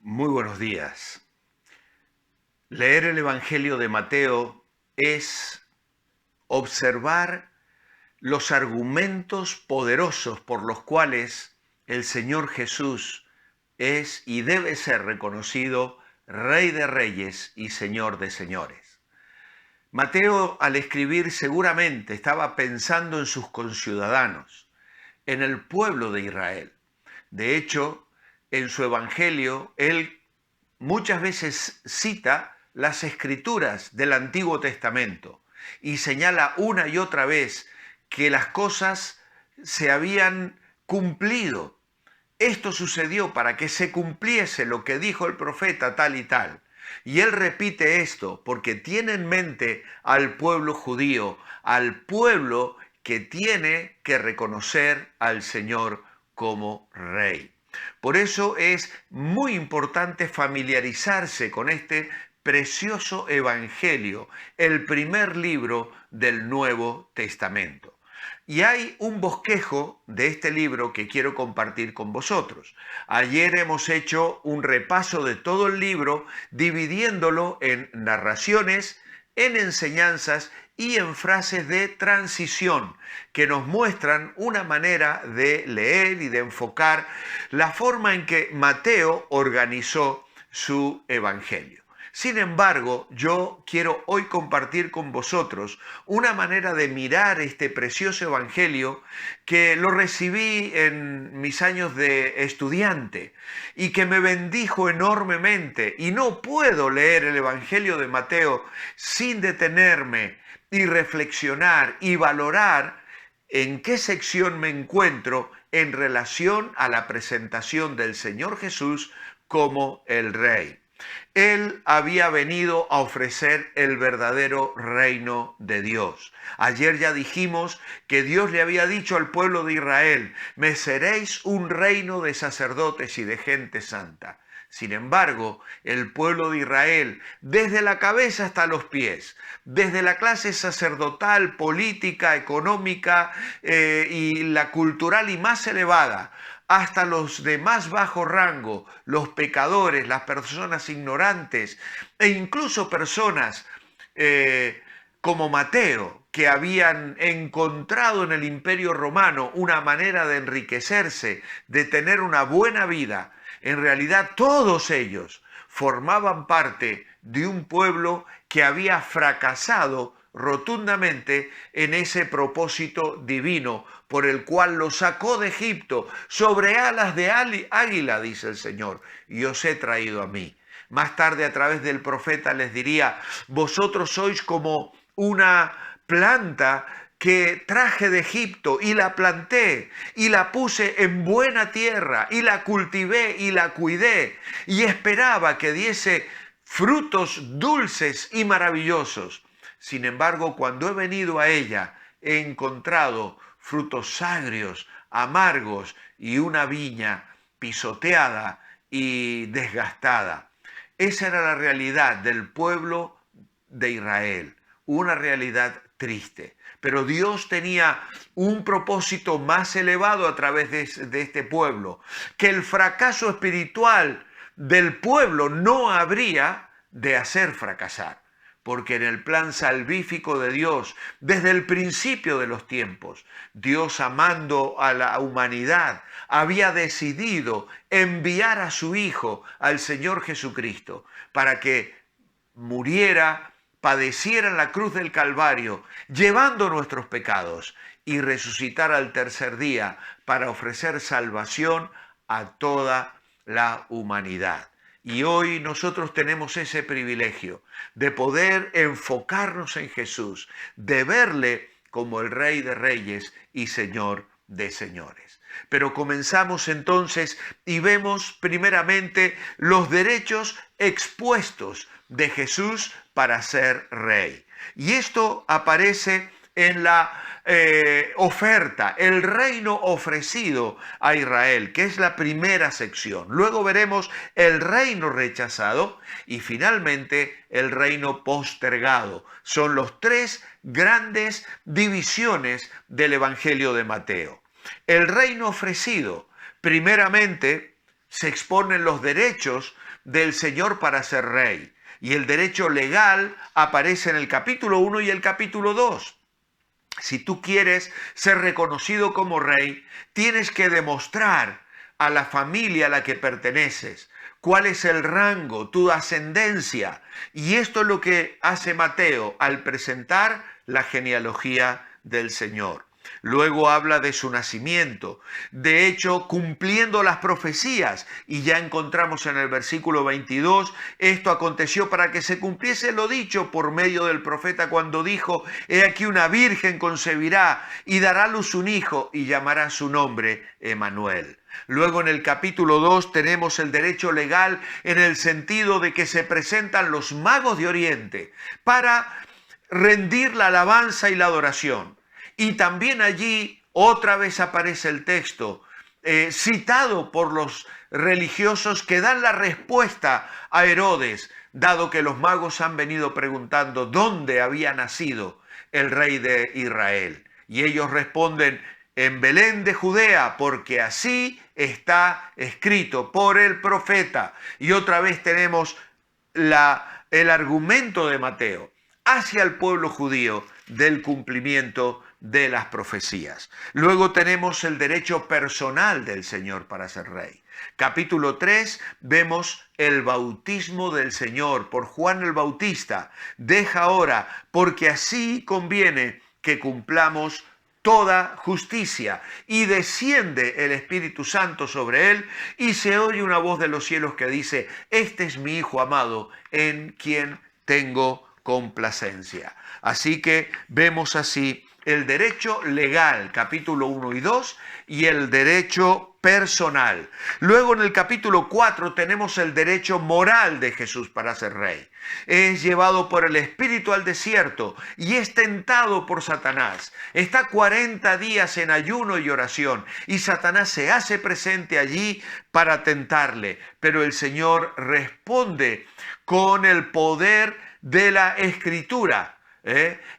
Muy buenos días. Leer el Evangelio de Mateo es observar los argumentos poderosos por los cuales el Señor Jesús es y debe ser reconocido Rey de Reyes y Señor de Señores. Mateo, al escribir, seguramente estaba pensando en sus conciudadanos, en el pueblo de Israel. De hecho, en su Evangelio, él muchas veces cita las escrituras del Antiguo Testamento y señala una y otra vez que las cosas se habían cumplido. Esto sucedió para que se cumpliese lo que dijo el profeta tal y tal. Y él repite esto porque tiene en mente al pueblo judío, al pueblo que tiene que reconocer al Señor como Rey. Por eso es muy importante familiarizarse con este precioso Evangelio, el primer libro del Nuevo Testamento. Y hay un bosquejo de este libro que quiero compartir con vosotros. Ayer hemos hecho un repaso de todo el libro, dividiéndolo en narraciones, en enseñanzas y en frases de transición que nos muestran una manera de leer y de enfocar la forma en que Mateo organizó su evangelio. Sin embargo, yo quiero hoy compartir con vosotros una manera de mirar este precioso evangelio que lo recibí en mis años de estudiante y que me bendijo enormemente. Y no puedo leer el evangelio de Mateo sin detenerme y reflexionar y valorar en qué sección me encuentro en relación a la presentación del Señor Jesús como el Rey. Él había venido a ofrecer el verdadero reino de Dios. Ayer ya dijimos que Dios le había dicho al pueblo de Israel: me seréis un reino de sacerdotes y de gente santa. Sin embargo, el pueblo de Israel, desde la cabeza hasta los pies, desde la clase sacerdotal, política, económica y la cultural y más elevada, hasta los de más bajo rango, los pecadores, las personas ignorantes e incluso personas como Mateo, que habían encontrado en el Imperio Romano una manera de enriquecerse, de tener una buena vida. En realidad todos ellos formaban parte de un pueblo que había fracasado rotundamente en ese propósito divino por el cual los sacó de Egipto sobre alas de águila, dice el Señor, y os he traído a mí. Más tarde, a través del profeta, les diría: vosotros sois como una planta que traje de Egipto y la planté y la puse en buena tierra y la cultivé y la cuidé y esperaba que diese frutos dulces y maravillosos. Sin embargo, cuando he venido a ella, he encontrado frutos agrios, amargos y una viña pisoteada y desgastada. Esa era la realidad del pueblo de Israel, una realidad triste. Pero Dios tenía un propósito más elevado a través de este pueblo, que el fracaso espiritual del pueblo no habría de hacer fracasar, porque en el plan salvífico de Dios, desde el principio de los tiempos, Dios, amando a la humanidad, había decidido enviar a su Hijo, al Señor Jesucristo, para que muriera, padeciera en la cruz del Calvario, llevando nuestros pecados, y resucitara al tercer día para ofrecer salvación a toda la humanidad. Y hoy nosotros tenemos ese privilegio de poder enfocarnos en Jesús, de verle como el Rey de Reyes y Señor de Señores. Pero comenzamos entonces y vemos primeramente los derechos expuestos de Jesús para ser Rey. Y esto aparece en la oferta, el reino ofrecido a Israel, que es la primera sección. Luego veremos el reino rechazado y finalmente el reino postergado. Son los tres grandes divisiones del Evangelio de Mateo. El reino ofrecido, primeramente, se exponen los derechos del Señor para ser rey. Y el derecho legal aparece en el capítulo 1 y el capítulo 2. Si tú quieres ser reconocido como rey, tienes que demostrar a la familia a la que perteneces cuál es el rango, tu ascendencia. Y esto es lo que hace Mateo al presentar la genealogía del Señor. Luego habla de su nacimiento, de hecho cumpliendo las profecías, y ya encontramos en el versículo 22, esto aconteció para que se cumpliese lo dicho por medio del profeta cuando dijo, he aquí una virgen concebirá y dará a luz un hijo y llamará su nombre Emmanuel. Luego en el capítulo 2 tenemos el derecho legal en el sentido de que se presentan los magos de Oriente para rendir la alabanza y la adoración. Y también allí otra vez aparece el texto citado por los religiosos que dan la respuesta a Herodes, dado que los magos han venido preguntando dónde había nacido el rey de Israel. Y ellos responden, en Belén de Judea, porque así está escrito por el profeta. Y otra vez tenemos el argumento de Mateo hacia el pueblo judío del cumplimiento de las profecías. Luego tenemos el derecho personal del Señor para ser rey. Capítulo 3 vemos el bautismo del Señor por Juan el Bautista. Deja ahora, porque así conviene que cumplamos toda justicia. Y desciende el Espíritu Santo sobre él y se oye una voz de los cielos que dice, este es mi Hijo amado en quien tengo complacencia. Así que vemos así el derecho legal, capítulo 1 y 2, y el derecho personal. Luego en el capítulo 4 tenemos el derecho moral de Jesús para ser rey. Es llevado por el Espíritu al desierto y es tentado por Satanás. Está 40 días en ayuno y oración y Satanás se hace presente allí para tentarle. Pero el Señor responde con el poder de la Escritura.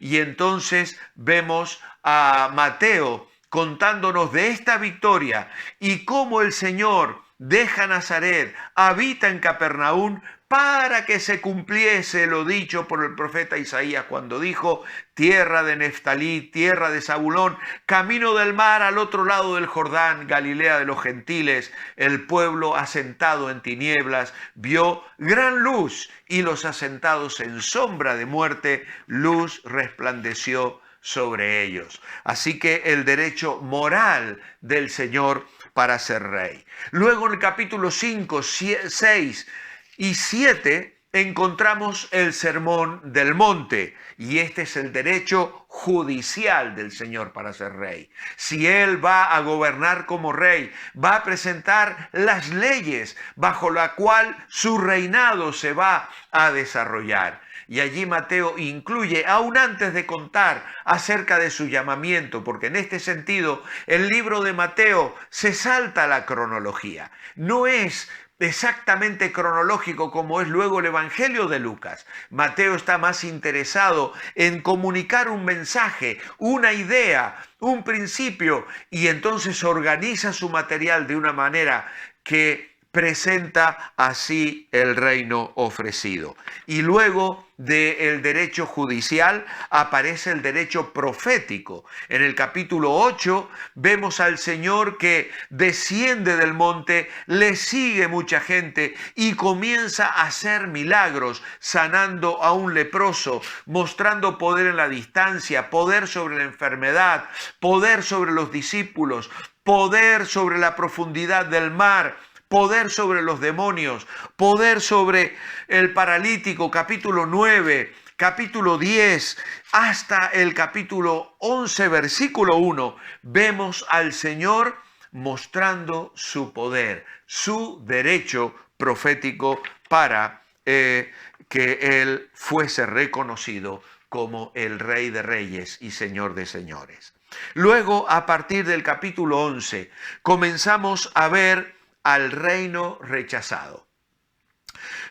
Y entonces vemos a Mateo contándonos de esta victoria y cómo el Señor deja Nazaret, habita en Capernaum para que se cumpliese lo dicho por el profeta Isaías cuando dijo, tierra de Neftalí, tierra de Zabulón, camino del mar al otro lado del Jordán, Galilea de los gentiles, el pueblo asentado en tinieblas vio gran luz y los asentados en sombra de muerte, luz resplandeció sobre ellos. Así que el derecho moral del Señor para ser rey. Luego en el capítulo 5, 6 y 7 encontramos el sermón del monte y este es el derecho judicial del Señor para ser rey. Si Él va a gobernar como rey, va a presentar las leyes bajo la cual su reinado se va a desarrollar. Y allí Mateo incluye, aún antes de contar acerca de su llamamiento, porque en este sentido el libro de Mateo se salta la cronología. No es exactamente cronológico como es luego el Evangelio de Lucas. Mateo está más interesado en comunicar un mensaje, una idea, un principio, y entonces organiza su material de una manera que presenta así el reino ofrecido. Y luego del derecho judicial aparece el derecho profético. En el capítulo 8 vemos al Señor que desciende del monte, le sigue mucha gente y comienza a hacer milagros, sanando a un leproso, mostrando poder en la distancia, poder sobre la enfermedad, poder sobre los discípulos, poder sobre la profundidad del mar, poder sobre los demonios, poder sobre el paralítico, capítulo 9, capítulo 10, hasta el capítulo 11, versículo 1, vemos al Señor mostrando su poder, su derecho profético para que Él fuese reconocido como el Rey de Reyes y Señor de Señores. Luego, a partir del capítulo 11, comenzamos a ver al reino rechazado.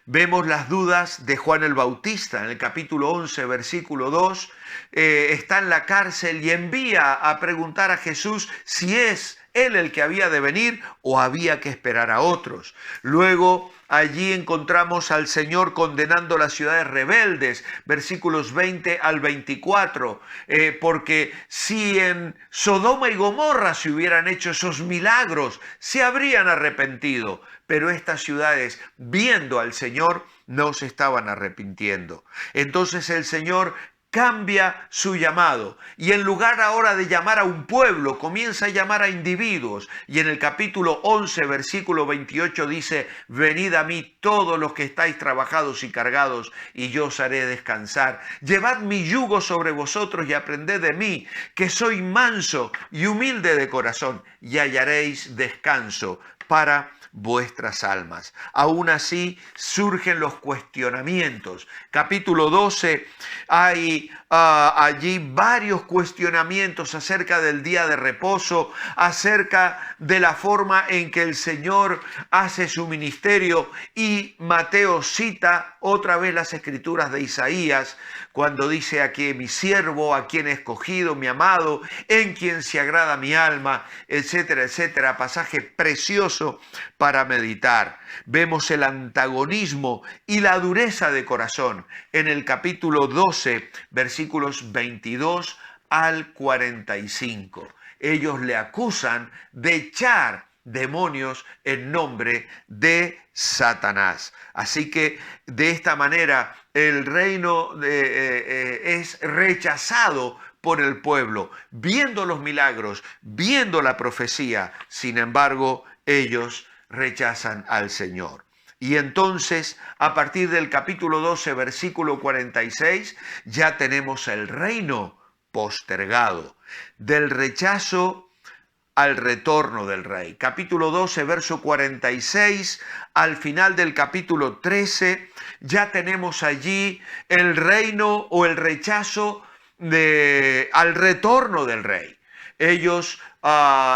Vemos las dudas de Juan el Bautista en el capítulo 11, versículo 2. Está en la cárcel y envía a preguntar a Jesús si es él el que había de venir o había que esperar a otros? Luego allí encontramos al Señor condenando las ciudades rebeldes, versículos 20 al 24, porque si en Sodoma y Gomorra se hubieran hecho esos milagros, se habrían arrepentido, pero estas ciudades, viendo al Señor, no se estaban arrepintiendo. Entonces el Señor cambia su llamado y en lugar ahora de llamar a un pueblo, comienza a llamar a individuos. Y en el capítulo 11, versículo 28 dice: venid a mí todos los que estáis trabajados y cargados, y yo os haré descansar. Llevad mi yugo sobre vosotros y aprended de mí, que soy manso y humilde de corazón, y hallaréis descanso para vuestras almas. Aún así surgen los cuestionamientos. Capítulo 12, hay allí varios cuestionamientos acerca del día de reposo, acerca de la forma en que el Señor hace su ministerio, y Mateo cita otra vez las escrituras de Isaías cuando dice: aquí mi siervo, a quien he escogido, mi amado, en quien se agrada mi alma, etcétera, etcétera. Pasaje precioso para meditar. Vemos el antagonismo y la dureza de corazón en el capítulo 12, versículos 22 al 45. Ellos le acusan de echar demonios en nombre de Satanás. Así que de esta manera el reino es rechazado por el pueblo, viendo los milagros, viendo la profecía. Sin embargo, ellos rechazan al Señor. Y entonces, a partir del capítulo 12, versículo 46, ya tenemos el reino postergado, del rechazo al retorno del rey. Capítulo 12, verso 46, al final del capítulo 13, ya tenemos allí el reino o el rechazo al retorno del rey. Ellos,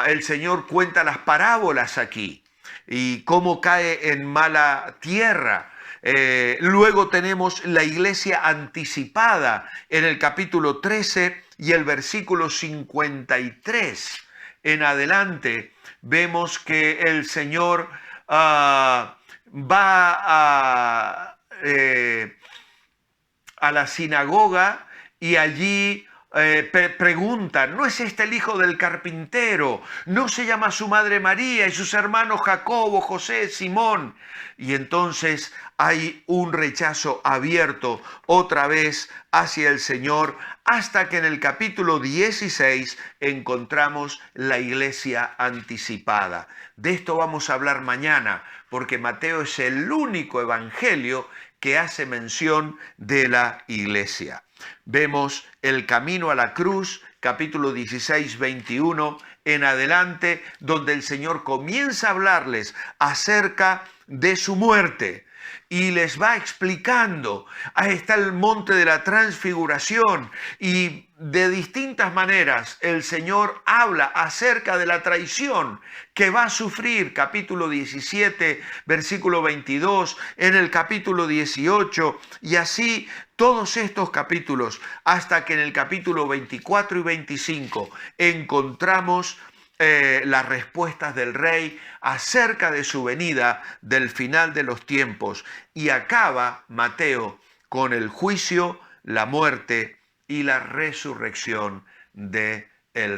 el Señor cuenta las parábolas aquí y cómo cae en mala tierra. Luego tenemos la iglesia anticipada en el capítulo 13 y el versículo 53 en adelante. Vemos que el Señor va a la sinagoga y allí preguntan: ¿no es este el hijo del carpintero? ¿No se llama su madre María y sus hermanos Jacobo, José, Simón? Y entonces hay un rechazo abierto otra vez hacia el Señor, hasta que en el capítulo 16 encontramos la iglesia anticipada. De esto vamos a hablar mañana, porque Mateo es el único evangelio que hace mención de la iglesia. Vemos el camino a la cruz, capítulo 16, 21 en adelante, donde el Señor comienza a hablarles acerca de su muerte y les va explicando. Ahí está el monte de la transfiguración, y de distintas maneras el Señor habla acerca de la traición que va a sufrir. Capítulo 17, versículo 22, en el capítulo 18, y así todos estos capítulos, hasta que en el capítulo 24 y 25 encontramos las respuestas del rey acerca de su venida, del final de los tiempos, y acaba Mateo con el juicio, la muerte y la resurrección del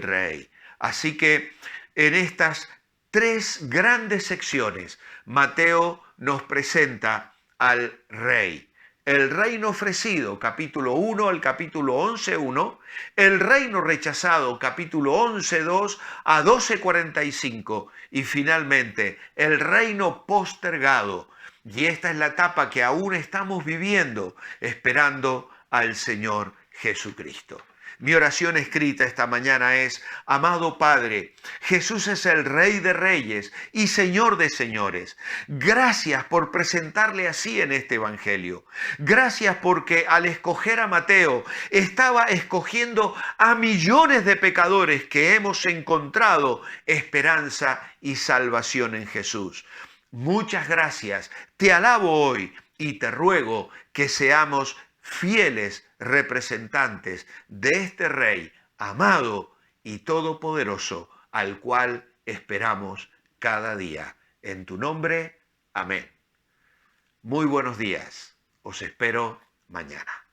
rey. Así que en estas tres grandes secciones, Mateo nos presenta al rey. El reino ofrecido, capítulo 1 al capítulo 11:1, el reino rechazado, capítulo 11:2 a 12:45, y finalmente el reino postergado. Y esta es la etapa que aún estamos viviendo, esperando al Señor Jesucristo. Mi oración escrita esta mañana es: amado Padre, Jesús es el Rey de Reyes y Señor de Señores. Gracias por presentarle así en este Evangelio. Gracias porque al escoger a Mateo, estaba escogiendo a millones de pecadores que hemos encontrado esperanza y salvación en Jesús. Muchas gracias. Te alabo hoy y te ruego que seamos fieles representantes de este Rey amado y todopoderoso, al cual esperamos cada día. En tu nombre, amén. Muy buenos días. Os espero mañana.